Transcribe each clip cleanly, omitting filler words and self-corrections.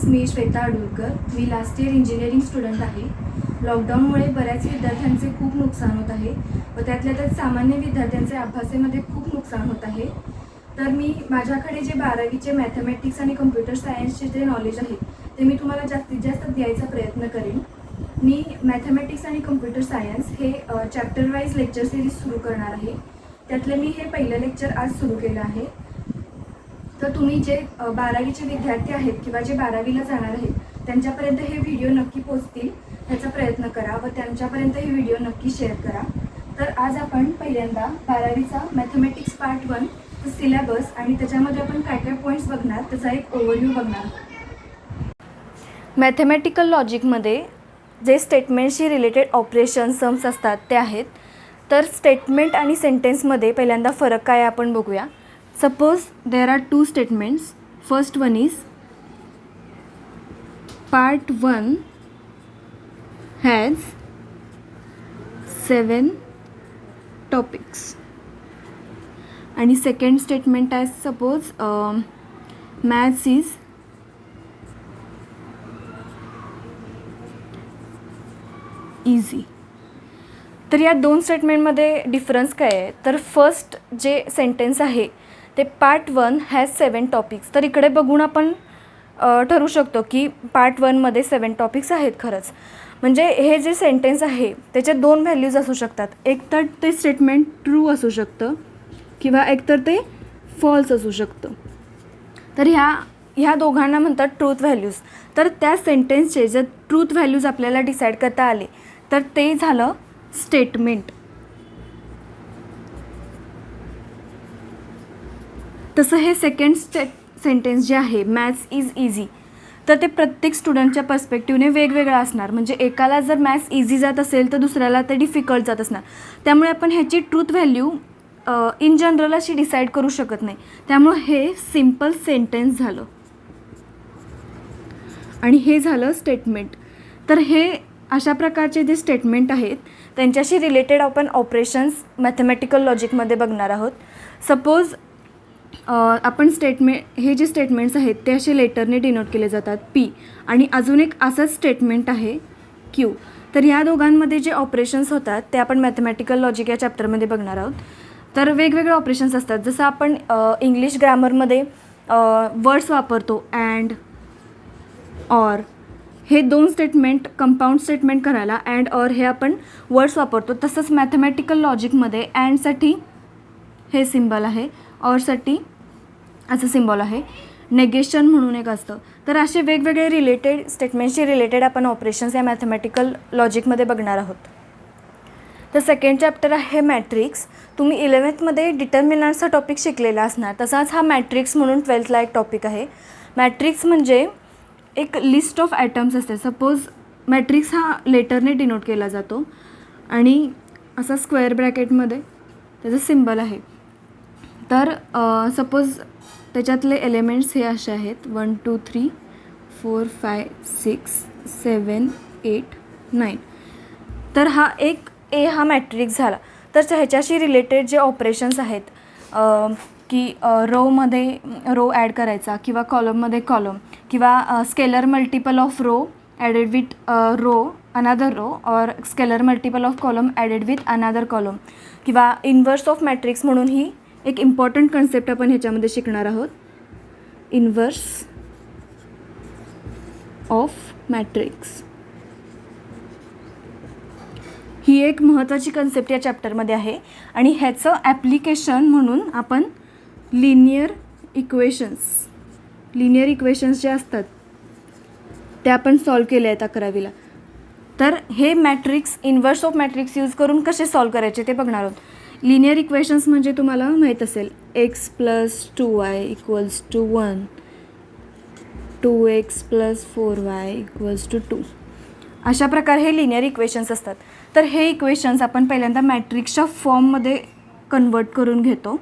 मी श्वेता अडुलकर. मी last year engineering student आहे. लॉकडाऊनमुळे बऱ्याच विद्यार्थ्यांचे खूप नुकसान होत आहे व त्यातल्या त्यात सामान्य विद्यार्थ्यांचे अभ्यासामध्ये खूप नुकसान होत आहे. तर मी माझ्याकडे जे 12वीचे मॅथमॅटिक्स आणि कम्प्युटर सायन्सचे जे नॉलेज आहे ते मी तुम्हाला जास्तीत जास्त द्यायचा प्रयत्न करेन. मी मॅथमॅटिक्स आणि कम्प्युटर सायन्स हे चॅप्टर वाईज लेक्चर सिरीज सुरू करणार आहे. त्यातले मी हे पहिलं लेक्चर आज सुरू केलं आहे. तर तुम्ही जे 12वीचे विद्यार्थी आहेत किंवा जे 12वीला जाणार आहेत त्यांच्यापर्यंत हे व्हिडिओ नक्की पोहोचतील ह्याचा प्रयत्न करा व त्यांच्यापर्यंत हे व्हिडिओ नक्की शेअर करा. तर आज आपण पहिल्यांदा 12वीचा मॅथमॅटिक्स पार्ट 1 सिलेबस आणि त्याच्यामध्ये आपण काय काय पॉईंट्स बघणार त्याचा एक ओव्हरव्ह्यू बघणार. मॅथमॅटिकल लॉजिकमध्ये जे स्टेटमेंटशी रिलेटेड ऑपरेशन सम्स असतात ते आहेत. तर स्टेटमेंट आणि सेंटेन्समध्ये पहिल्यांदा फरक काय आहे आपण बघूया. Suppose there are two statements. First one is part 1 has 7 topics and second statement as suppose maths is easy. तर या दोन स्टेटमेंटमध्ये डिफरन्स काय आहे तर फर्स्ट जे सेंटेन्स आहे ते पार्ट 1 हॅज 7 टॉपिक्स. तर इकडे बघून आपण ठरवू शकतो की पार्ट 1मध्ये 7 टॉपिक्स आहेत. खरंच म्हणजे हे जे सेंटेन्स आहे त्याचे दोन व्हॅल्यूज असू शकतात. एक तर ते स्टेटमेंट ट्रू असू शकतं किंवा एक तर ते फॉल्स असू शकतं. तर ह्या दोघांना म्हणतात ट्रूथ व्हॅल्यूज. तर त्या सेंटेन्सचे जर ट्रूथ व्हॅल्यूज आपल्याला डिसाईड करता आले तर ते झालं स्टेटमेंट. तसं हे सेकंड सेंटेन्स जे आहे मॅथ्स इज इझी तर ते प्रत्येक स्टुडंटच्या पर्स्पेक्टिव्हने वेगवेगळं असणार. म्हणजे एकाला जर मॅथ्स इझी जात असेल तर दुसऱ्याला ते डिफिकल्ट जात असणार. त्यामुळे आपण ह्याची ट्रूथ व्हॅल्यू इन जनरल अशी डिसाईड करू शकत नाही. त्यामुळे हे सिम्पल सेंटेन्स झालं आणि हे झालं स्टेटमेंट. तर हे अशा प्रकारचे जे स्टेटमेंट आहेत त्यांच्याशी रिलेटेड आपण ऑपरेशन्स मॅथमॅटिकल लॉजिकमध्ये बघणार आहोत. सपोज आपण हे जे स्टेटमेंट्स आहेत ते असे लेटरने डिनोट केले जातात पी आणि अजून एक असंच स्टेटमेंट आहे क्यू. तर ह्या दोघांमध्ये जे ऑपरेशन्स होतात ते आपण मॅथमॅटिकल लॉजिक या चॅप्टरमध्ये बघणार आहोत. तर वेगवेगळे ऑपरेशन्स असतात. जसं आपण इंग्लिश ग्रामरमध्ये वर्ड्स वापरतो अँड ऑर हे दोन स्टेटमेंट कंपाऊंड स्टेटमेंट करायला अँड ऑर हे आपण वर्ड्स वापरतो. तसंच मॅथमॅटिकल लॉजिकमध्ये अँडसाठी हे सिम्बॉल आहे, ऑरसाठी असं सिम्बॉल आहे, नेगेशन म्हणून एक असतं. तर असे वेगवेगळे रिलेटेड स्टेटमेंटशी रिलेटेड आपण ऑपरेशन्स या मॅथमॅटिकल लॉजिकमध्ये बघणार आहोत. तर सेकंड चॅप्टर आहे मॅट्रिक्स. तुम्ही 11वीमध्ये डिटर्मिनंट्सचा टॉपिक शिकलेला असणार. तसाच हा मॅट्रिक्स म्हणून 12थला एक टॉपिक आहे. मॅट्रिक्स म्हणजे एक लिस्ट ऑफ आयटम्स असते. सपोज मॅट्रिक्स हा लेटरने डिनोट केला जातो आणि असा स्क्वेअर ब्रॅकेटमध्ये त्याचं सिम्बॉल आहे. तर सपोज त्याच्यातले एलिमेंट्स हे असे आहेत 1 2 3 4 5 6 7 8 9. तर हा एक हा मॅट्रिक्स झाला. तर ह्याच्याशी रिलेटेड जे ऑपरेशन्स आहेत की रोमध्ये रो ॲड करायचा किंवा कॉलममध्ये कॉलम किंवा scalar multiple of row added with row another row or scalar multiple of column added with another column किंवा इन्व्हर्स ऑफ मॅट्रिक्स म्हणून ही एक इम्पॉर्टंट कन्सेप्ट आपण ह्याच्यामध्ये शिकणार आहोत. इन्व्हर्स ऑफ मॅट्रिक्स ही एक महत्त्वाची कन्सेप्ट या चॅप्टरमध्ये आहे आणि ह्याचं ॲप्लिकेशन म्हणून आपण लिनियर इक्वेशन्स जे असतात ते आपण सॉल्व केले आहेत 11वीला. तर हे matrix inverse of matrix use करून कसे सॉल्व करायचे ते बघणार आहोत. लिनियर इक्वेशन्स म्हणजे तुम्हाला माहीत असेल x + 2y = 1, 2x + 4y = 2. अशा प्रकारे हे लिनियर इक्वेशन्स असतात. तर हे इक्वेशन्स आपण पहिल्यांदा मॅट्रिक्सच्या फॉर्ममध्ये कन्वर्ट करून घेतो.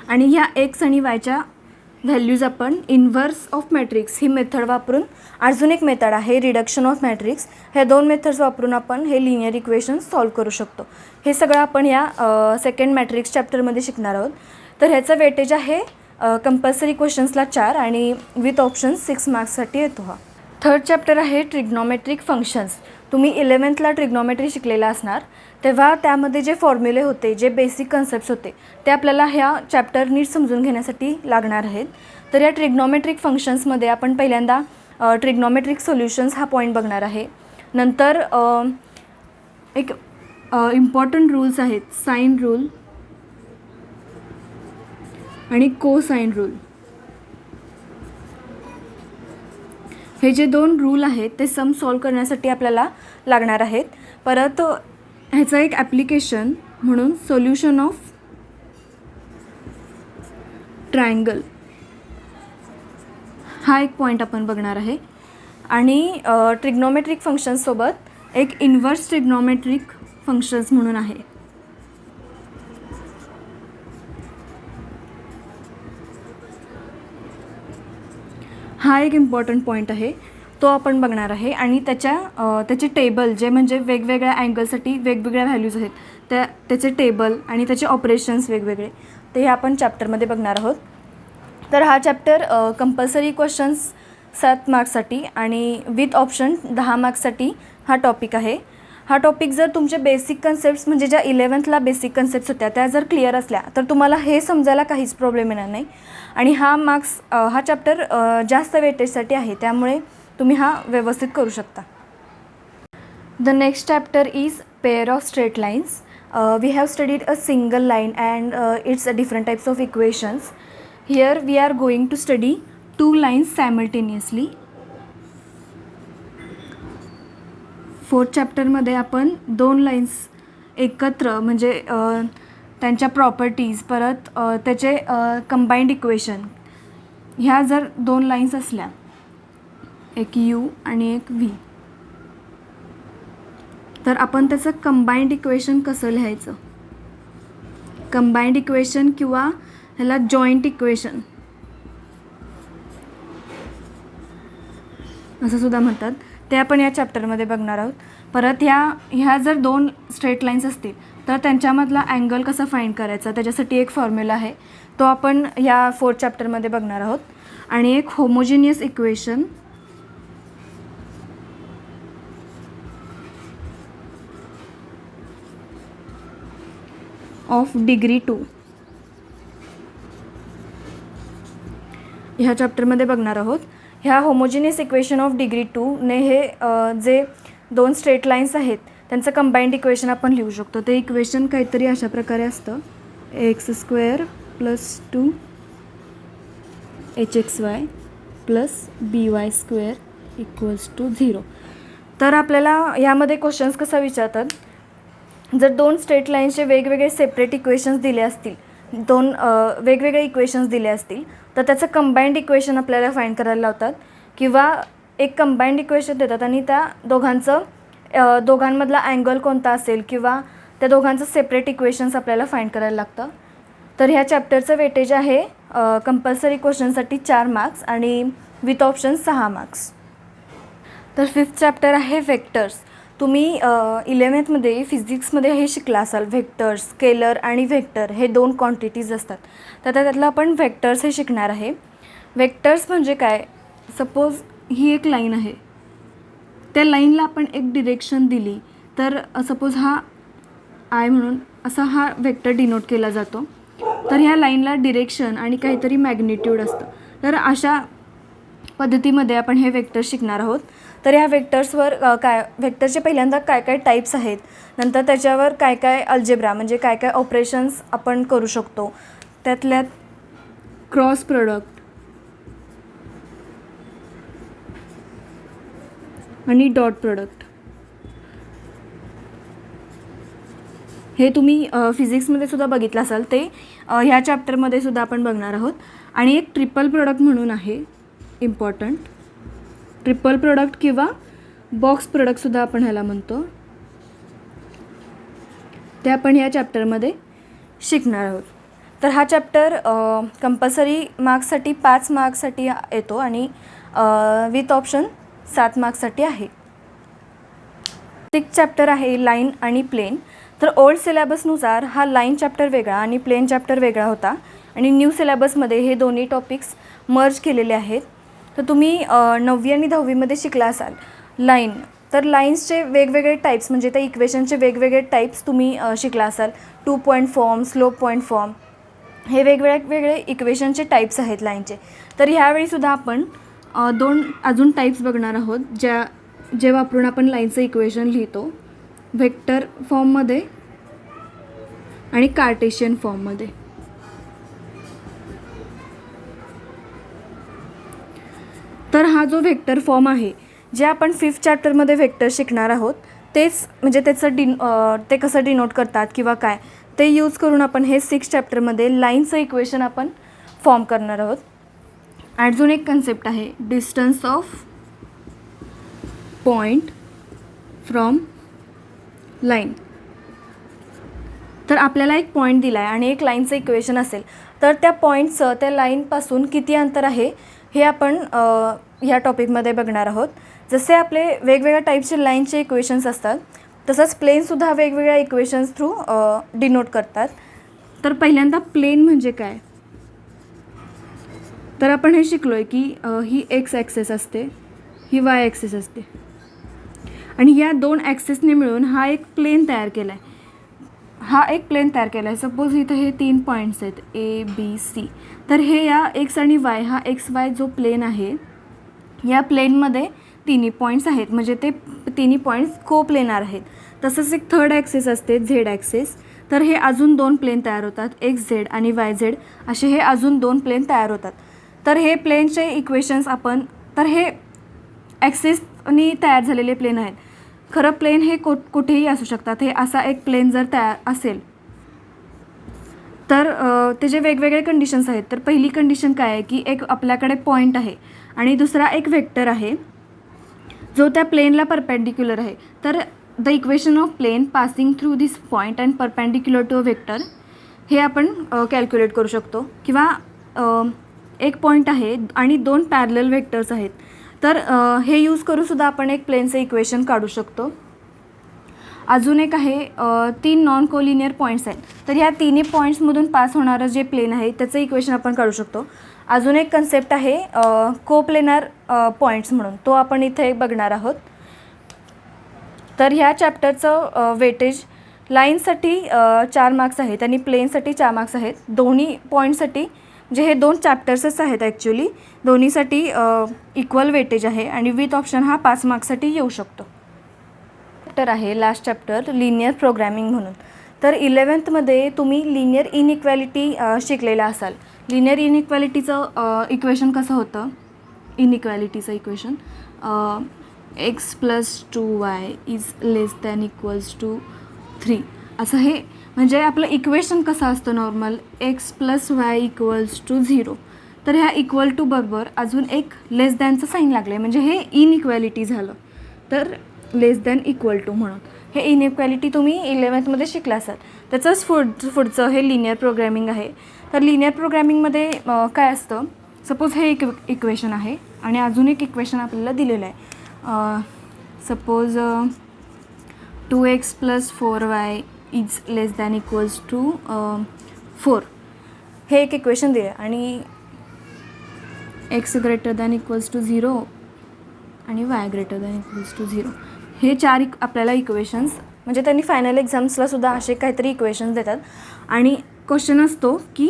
आणि ह्या एक्स आणि वायच्या व्हॅल्यूज आपण inverse of matrix he method वापरून, अजून एक मेथड आहे रिडक्शन ऑफ मॅट्रिक्स, ह्या दोन मेथड्स वापरून आपण हे लिनियर इक्वेशन्स सॉल्व करू शकतो. हे सगळं आपण या सेकंड मॅट्रिक्स चॅप्टरमध्ये शिकणार आहोत. तर ह्याचं वेटेज आहे कंपल्सरी क्वेश्चन्सला 4 आणि विथ ऑप्शन्स 6 मार्क्ससाठी येतो. हा थर्ड चॅप्टर आहे ट्रिग्नॉमेट्रिक फंक्शन्स. तुम्ही 11th ट्रिग्नॉमेट्री शिकलेला असणार, तेव्हा त्यामध्ये जे फॉर्म्युले होते, जे बेसिक कन्सेप्ट्स होते, ते आपल्याला ह्या चॅप्टर नीट समजून घेण्यासाठी लागणार आहेत. तर या ट्रिग्नॉमेट्रिक फंक्शन्समध्ये आपण पहिल्यांदा ट्रिग्नॉमेट्रिक सोल्युशन्स हा पॉईंट बघणार आहे. नंतर एक इम्पॉर्टंट रूल्स आहेत, साइन रूल आणि कोसाइन रूल. हे जे दोन रूल आहेत ते सम सॉल्व करण्यासाठी आपल्याला लागणार आहेत. परत ह्याचं एक ॲप्लिकेशन म्हणून सोल्युशन ऑफ ट्रायंगल हा एक पॉईंट आपण बघणार आहे. आणि ट्रिग्नॉमेट्रिक फंक्शन्ससोबत एक इन्व्हर्स ट्रिग्नॉमेट्रिक फंक्शन्स म्हणून आहे. हा एक इम्पॉर्टंट पॉईंट आहे, तो आपण बघणार आहे. आणि त्याचे टेबल जे म्हणजे वेगवेगळ्या अँगलसाठी वेगवेगळ्या व्हॅल्यूज आहेत, त्याचे टेबल आणि त्याचे ऑपरेशन्स वेगवेगळे, ते हे आपण चॅप्टरमध्ये बघणार आहोत. तर हा चॅप्टर कंपल्सरी क्वेश्चन्स 7 मार्क्ससाठी आणि विथ ऑप्शन 10 मार्क्ससाठी हा टॉपिक आहे. हा टॉपिक जर तुमचे बेसिक कन्सेप्ट्स म्हणजे ज्या 11th बेसिक कन्सेप्ट्स होत्या त्या जर क्लिअर असल्या तर तुम्हाला हे समजायला काहीच प्रॉब्लेम येणार नाही. आणि हा चॅप्टर जास्त वेटेजसाठी आहे, त्यामुळे तुम्ही हा व्यवस्थित करू शकता. The next chapter is pair of straight lines. We have studied a single line and it's a different types of equations. Here we are going to study 2 lines simultaneously. 4th चॅप्टरमध्ये आपण 2 लाईन्स एकत्र म्हणजे त्यांच्या properties, परत त्याचे combined equation, ह्या जर 2 lines असल्या, एक यू आणि एक व्ही, तर आपण त्याचं कंबाईंड इक्वेशन कसं लिहायचं, कंबाईंड इक्वेशन किंवा ह्याला जॉईंट इक्वेशन असं सुद्धा म्हणतात, ते आपण या चॅप्टरमध्ये बघणार आहोत. परत ह्या जर 2 स्ट्रेट लाईन्स असतील तर त्यांच्यामधला अँगल कसा फाइंड करायचा, त्याच्यासाठी एक फॉर्म्युला आहे, तो आपण या 4th चॅप्टरमध्ये बघणार आहोत. आणि एक होमोजिनियस इक्वेशन ऑफ डिग्री 2 ह्या चॅप्टरमध्ये बघणार आहोत. ह्या होमोजिनियस इक्वेशन ऑफ डिग्री 2 ने हे जे 2 स्ट्रेट लाईन्स आहेत त्यांचं कंबाईंड इक्वेशन आपण लिहू शकतो. ते इक्वेशन काहीतरी अशा प्रकारे असतं, x² + 2 hxy + by² = 0. तर आपल्याला यामध्ये क्वेश्चन्स कसा विचारतात, जर 2 स्ट्रेट लाईन्सचे वेगवेगळे सेपरेट इक्वेशन्स दिले असतील, 2 वेगवेगळे इक्वेशन्स दिले असतील, तर त्याचं कंबाईंड इक्वेशन आपल्याला फाइंड करायला लावतात, किंवा एक कंबाईंड इक्वेशन देतात आणि त्या दोघांमधला अँगल कोणता असेल किंवा त्या दोघांचं सेपरेट इक्वेशन्स आपल्याला फाइंड करायला लागतं. तर ह्या चॅप्टरचं वेटेज आहे कंपल्सरी क्वेश्चनसाठी 4 मार्क्स आणि विथ ऑप्शन 6 मार्क्स. तर 5th चॅप्टर आहे व्हेक्टर्स. तुम्ही 11th फिजिक्समध्ये हे शिकला असाल, व्हेक्टर्स, स्केलर आणि व्हेक्टर हे 2 क्वांटिटीज असतात. तर त्यातलं आपण व्हेक्टर्स हे शिकणार आहे. व्हेक्टर्स म्हणजे काय, सपोज ही एक लाईन आहे, त्या लाईनला आपण एक डिरेक्शन दिली तर सपोज हा आय म्हणून असा हा व्हेक्टर डिनोट केला जातो. तर ह्या लाईनला डिरेक्शन आणि काहीतरी मॅग्निट्यूड असतं. तर अशा पद्धतीमध्ये आपण हे व्हेक्टर शिकणार आहोत. तर ह्या व्हेक्टर्सवर व्हेक्टरचे पहिल्यांदा काय काय टाईप्स आहेत, नंतर त्याच्यावर काय काय अल्जेब्रा म्हणजे काय काय ऑपरेशन्स आपण करू शकतो, त्यातल्यात क्रॉस प्रोडक्ट आणि डॉट प्रोडक्ट, हे तुम्ही फिजिक्समध्ये सुद्धा बघितलं असाल, ते ह्या चॅप्टरमध्ये सुद्धा आपण बघणार आहोत. आणि एक ट्रिपल प्रोडक्ट म्हणून आहे इम्पॉर्टंट, ट्रिपल प्रोडक्ट किंवा बॉक्स प्रोडक्टसुद्धा आपण ह्याला म्हणतो, ते आपण ह्या चॅप्टरमध्ये शिकणार आहोत. तर हा चॅप्टर कंपल्सरी मार्क्ससाठी 5 मार्क्ससाठी येतो आणि विथ ऑप्शन 7 मार्क्ससाठी आहे. 6 चॅप्टर आहे लाईन आणि प्लेन. तर ओल्ड सिलेबसनुसार हा लाईन चॅप्टर वेगळा आणि प्लेन चॅप्टर वेगळा होता आणि न्यू सिलेबसमध्ये हे दोन्ही टॉपिक्स मर्ज केलेले आहेत. तर तुम्ही 9वी आणि 10वीमध्ये शिकला असाल लाईन, तर लाईन्सचे वेगवेगळे टाईप्स म्हणजे त्या इक्वेशनचे वेगवेगळे टाईप्स तुम्ही शिकला असाल. 2 point form, slope point form, हे वेगवेगळे इक्वेशनचे टाईप्स आहेत लाईनचे. तर ह्यावेळीसुद्धा आपण 2 अजून टाईप्स बघणार आहोत जे वापरून आपण लाईनचं इक्वेशन लिहितो, व्हेक्टर फॉर्ममध्ये आणि कार्टेशियन फॉर्ममध्ये. तर हा जो व्हेक्टर फॉर्म आहे, जे आपण 5th चॅप्टरमध्ये व्हेक्टर शिकणार आहोत, तेच म्हणजे ते कसं डिनोट करतात किंवा काय ते यूज करून आपण हे 6 चॅप्टरमध्ये लाईनचं इक्वेशन आपण फॉर्म करणार आहोत. अजून एक कन्सेप्ट आहे distance of point from line. तर आपल्याला एक पॉईंट दिला आहे आणि एक लाईनचं इक्वेशन असेल, तर त्या पॉईंटचं त्या लाईनपासून किती अंतर आहे हे आपण ह्या टॉपिकमध्ये बघणार आहोत. जसे आपले वेगवेगळ्या टाईपचे लाईनचे इक्वेशन्स असतात, तसंच प्लेनसुद्धा वेगवेगळ्या इक्वेशन्स थ्रू डिनोट करतात. तर पहिल्यांदा प्लेन म्हणजे काय, तर आपण हे शिकलो आहे की ही एक्स ॲक्सेस असते, ही वाय ॲक्सेस असते आणि या 2 ॲक्सेसने मिळून हा एक प्लेन तयार केला आहे. सपोज इथं हे 3 पॉईंट्स आहेत ए बी सी. तर हे या एक्स आणि वाय, हा एक्स वाय जो प्लेन आहे, या प्लेनमध्ये तिन्ही पॉईंट्स आहेत, म्हणजे ते तिन्ही पॉईंट्स को प्लेनार आहेत. तसंच एक थर्ड ॲक्सेस असते झेड ॲक्सेस. तर हे अजून 2 प्लेन तयार होतात, एक्स झेड आणि वाय झेड असे हे अजून 2 प्लेन तयार होतात. तर हे प्लेनचे इक्वेशन्स तर हे ॲक्सेसनी तयार झालेले प्लेन आहेत. खरं प्लेन हे कुठेही असू शकतात. हे असा एक प्लेन जर तयार असेल तर त्याचे वेगवेगळे कंडिशन्स आहेत. तर पहिली कंडिशन काय आहे की एक आपल्याकडे पॉईंट आहे आणि दुसरा एक व्हेक्टर आहे जो त्या प्लेनला परपेंडिक्युलर आहे. तर the equation of plane passing through this point and perpendicular to a vector हे आपण कॅल्क्युलेट करू शकतो. किंवा एक पॉईंट आहे आणि 2 पॅरलल व्हेक्टर्स आहेत, तर हे यूज करूनसुद्धा आपण एक प्लेनचं इक्वेशन काढू शकतो. अजून एक आहे 3 नॉन कोलिनियर पॉईंट्स आहेत, तर ह्या तिन्ही पॉईंट्समधून पास होणारं जे प्लेन आहे त्याचं इक्वेशन आपण काढू शकतो. अजून एक कन्सेप्ट आहे कोप्लेनार पॉईंट्स म्हणून, तो आपण इथे बघणार आहोत. तर ह्या चॅप्टरचं वेटेज लाईनसाठी 4 मार्क्स आहेत आणि प्लेनसाठी 4 मार्क्स आहेत. दोन्ही पॉईंटसाठी म्हणजे हे 2 चॅप्टर्सच आहेत ॲक्च्युली, दोन्हीसाठी इक्वल वेटेज आहे आणि विथ ऑप्शन हा 5 मार्क्ससाठी येऊ शकतो. चॅप्टर आहे लास्ट चॅप्टर लिनियर प्रोग्रॅमिंग म्हणून. तर 11thमध्ये तुम्ही लिनियर इनइक्वॅलिटी शिकलेला असाल. लिनियर इनइक्वॅलिटीचं इक्वेशन कसं होतं, इनइक्वॅलिटीचं equation x plus 2y is less than equals to 3 असं. हे म्हणजे आपलं इक्वेशन कसं असतं normal, x plus y equals to 0. तर ह्या इक्वल टू बरोबर अजून एक लेस दॅनचं साईन लागलं आहे, म्हणजे हे इनइक्वॅलिटी झालं. तर लेस दॅन इक्वल टू म्हणून हे इनइक्वॅलिटी तुम्ही 11thमध्ये शिकला असाल. त्याचंच पुढचं हे लिनियर प्रोग्रॅमिंग आहे. तर लिनियर प्रोग्रॅमिंगमध्ये काय असतं, सपोज हे एक इक्वेशन आहे आणि अजून एक इक्वेशन आपल्याला दिलेलं आहे. Suppose 2x plus 4y is less than equals to 4. हे एक इक्वेशन दिलं आहे आणि x greater than equals to 0 आणि y greater than equals to 0. हे 4 आपल्याला इक्वेशन्स, म्हणजे त्यांनी फायनल एक्झाम्सलासुद्धा असे काहीतरी इक्वेशन्स देतात आणि क्वेश्चन असतो की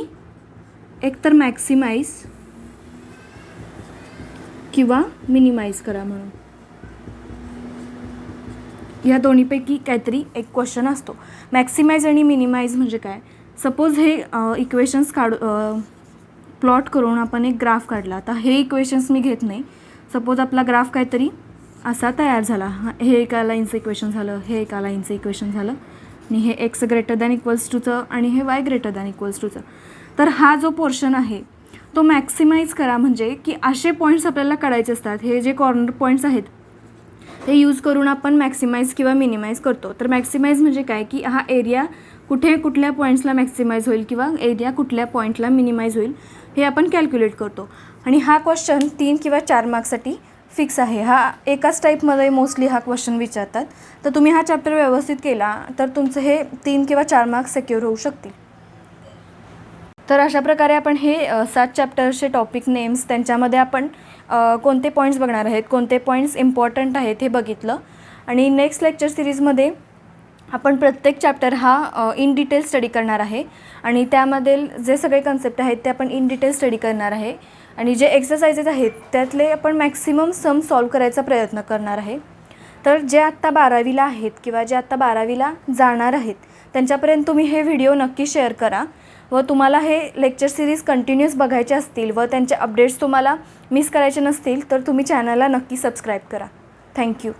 एकतर मॅक्सिमाइज किंवा मिनिमाइज करा म्हणून. या दोन्हीपैकी काहीतरी एक क्वेश्चन असतो. मॅक्सिमाइज आणि मिनिमाइज म्हणजे काय, सपोज हे इक्वेशन्स प्लॉट करून आपण एक ग्राफ काढला. आता हे इक्वेशन्स मी घेत नाही. सपोज आपला ग्राफ काहीतरी असा तयार झाला, हे एका लाईनचं इक्वेशन झालं, हे एका लाईनचं इक्वेशन झालं आणि हे एक्स ग्रेटर दॅन इक्वल्स टूचं आणि हे वाय ग्रेटर दॅन इक्वल्स टूचं. तर हा जो पोर्शन आहे तो मॅक्सिमाइज करा, म्हणजे की असे पॉईंट्स आपल्याला काढायचे असतात. हे जे कॉर्नर पॉईंट्स आहेत हे यूज करून आपण मॅक्सिमाइज किंवा मिनिमाइज करतो. तर मॅक्सिमाइज म्हणजे काय की हा एरिया कुठे कुठल्या पॉईंट्सला मॅक्सिमाइज होईल किंवा एरिया कुठल्या पॉईंटला मिनिमाइज होईल हे आपण कॅल्क्युलेट करतो. आणि हा क्वेश्चन 3 किंवा 4 मार्क्ससाठी फिक्स आहे. हा एकाच टाईपमध्ये मोस्टली हा क्वेश्चन विचारतात. तर तुम्ही हा चॅप्टर व्यवस्थित केला तर तुमचं हे 3 किंवा 4 मार्क्स सिक्युअर होऊ शकतील. तर अशा प्रकारे आपण हे 7 चॅप्टर्सचे टॉपिक नेम्स त्यांच्यामध्ये आपण कोणते पॉईंट्स बघणार आहेत, कोणते पॉईंट्स इम्पॉर्टंट आहेत हे बघितलं. आणि नेक्स्ट लेक्चर सिरीजमध्ये आपण प्रत्येक चॅप्टर हा इन डिटेल स्टडी करणार आहे आणि त्यामधील जे सगळे कन्सेप्ट आहेत ते आपण इन डिटेल स्टडी करणार आहे. आणि जे एक्सरसाइजेस आहेत त्यातले आपण मॅक्सिमम सम सॉल्व करायचा प्रयत्न करणार आहे. तर जे आत्ता 12वीला आहेत किंवा जे आत्ता 12वीला जाणार आहेत त्यांच्यापर्यंत तुम्ही हे व्हिडिओ नक्की शेअर करा. व तुम्हाला हे लेक्चर सिरीज कंटिन्यूअस बघायचे असतील व त्यांचे अपडेट्स तुम्हाला मिस करायचे नसतील तर तुम्ही चॅनलला नक्की सबस्क्राईब करा. थँक्यू.